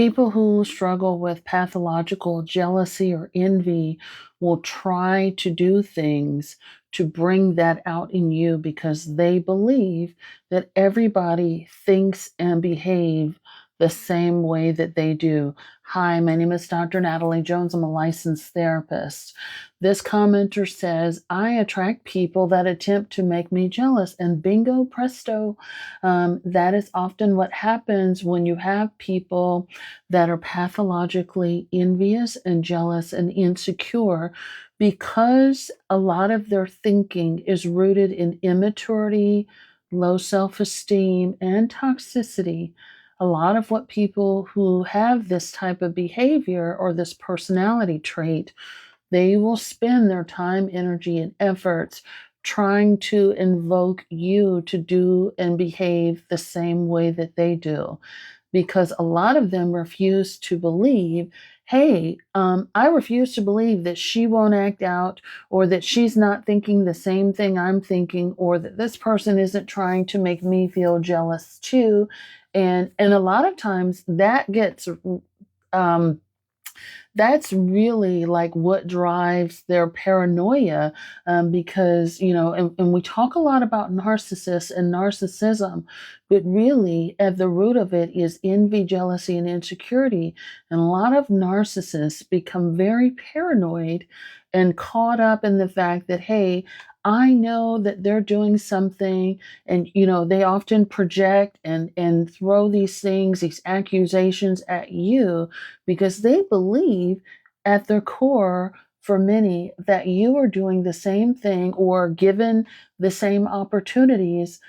People who struggle with pathological jealousy or envy will try to do things to bring that out in you because they believe that everybody thinks and behave the same way that they do. Hi, my name is Dr. Natalie Jones. I'm a licensed therapist. This commenter says, I attract people that attempt to make me jealous, and bingo, presto. That is often what happens when you have people that are pathologically envious and jealous and insecure, because a lot of their thinking is rooted in immaturity, low self-esteem, and toxicity. A lot of what people who have this type of behavior or this personality trait, they will spend their time, energy, and efforts trying to invoke you to do and behave the same way that they do, because a lot of them refuse to believe, hey, I refuse to believe that she won't act out, or that she's not thinking the same thing I'm thinking, or that this person isn't trying to make me feel jealous too. And a lot of times that gets um, that's really like what drives their paranoia, because and we talk a lot about narcissists and narcissism, but really at the root of it is envy, jealousy, and insecurity. And a lot of narcissists become very paranoid and caught up in the fact that, hey, I know that they're doing something, and they often project and throw these things, these accusations at you, because they believe at their core, for many, that you are doing the same thing, or given the same opportunities,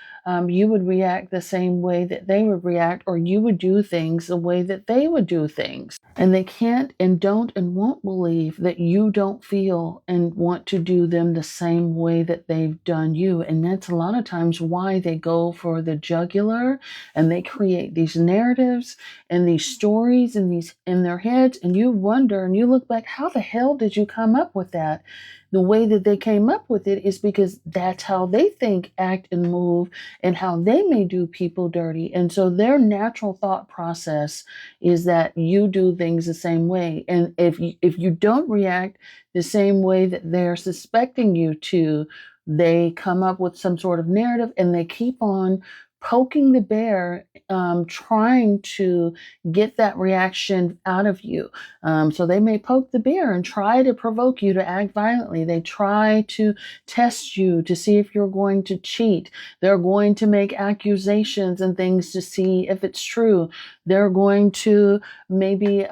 you would react the same way that they would react, or you would do things the way that they would do things. And they can't and don't and won't believe that you don't feel and want to do them the same way that they've done you. And that's a lot of times why they go for the jugular, and they create these narratives and these stories and these in their heads. And you wonder and you look back, how the hell did you come up with that? The way that they came up with it is because that's how they think, act, and move, and how they may do people dirty. And so their natural thought process is that you do things the same way. And if you don't react the same way that they're suspecting you to, they come up with some sort of narrative, and they keep on poking the bear, trying to get that reaction out of you. So they may poke the bear and try to provoke you to act violently. They try to test you to see if you're going to cheat. They're going to make accusations and things to see if it's true. They're going to maybe,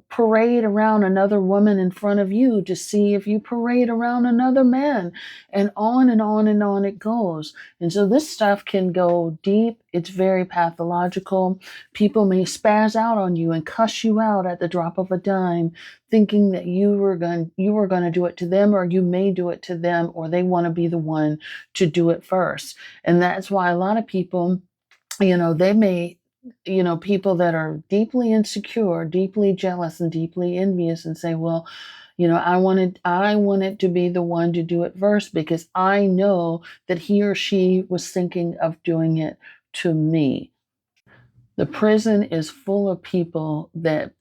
parade around another woman in front of you to see if you parade around another man, and on and on and on it goes. And so this stuff can go deep. It's very pathological. People may spaz out on you and cuss you out at the drop of a dime, thinking that you were going to do it to them, or you may do it to them, or they want to be the one to do it first. And that's why a lot of people, they may, people that are deeply insecure, deeply jealous, and deeply envious, and say, well, I wanted to be the one to do it first, because I know that he or she was thinking of doing it to me. The prison is full of people that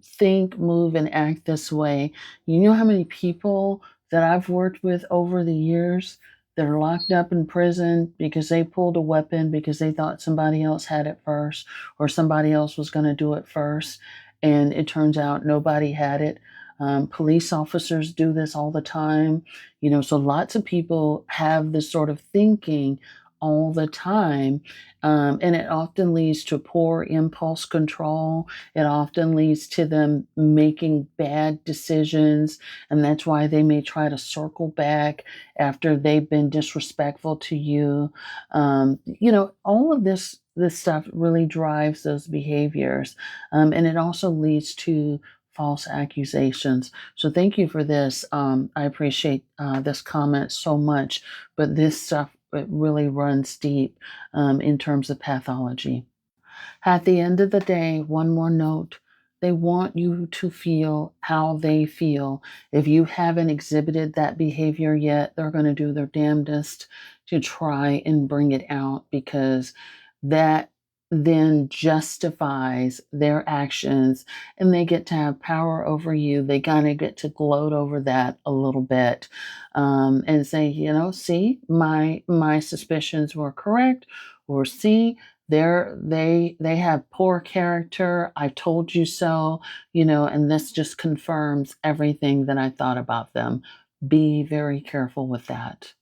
think, move, and act this way. You know how many people that I've worked with over the years that are locked up in prison because they pulled a weapon because they thought somebody else had it first, or somebody else was going to do it first, and it turns out nobody had it. Police officers do this all the time. So lots of people have this sort of thinking all the time. And it often leads to poor impulse control. It often leads to them making bad decisions. And that's why they may try to circle back after they've been disrespectful to you. All of this stuff really drives those behaviors. And it also leads to false accusations. So thank you for this. I appreciate this comment so much. But this stuff, it really runs deep in terms of pathology. At the end of the day, one more note. They want you to feel how they feel. If you haven't exhibited that behavior yet, they're going to do their damnedest to try and bring it out, because that then justifies their actions, and they get to have power over you. They kind of get to gloat over that a little bit, and say, see, my suspicions were correct, or see, they have poor character. I told you so, and this just confirms everything that I thought about them. Be very careful with that.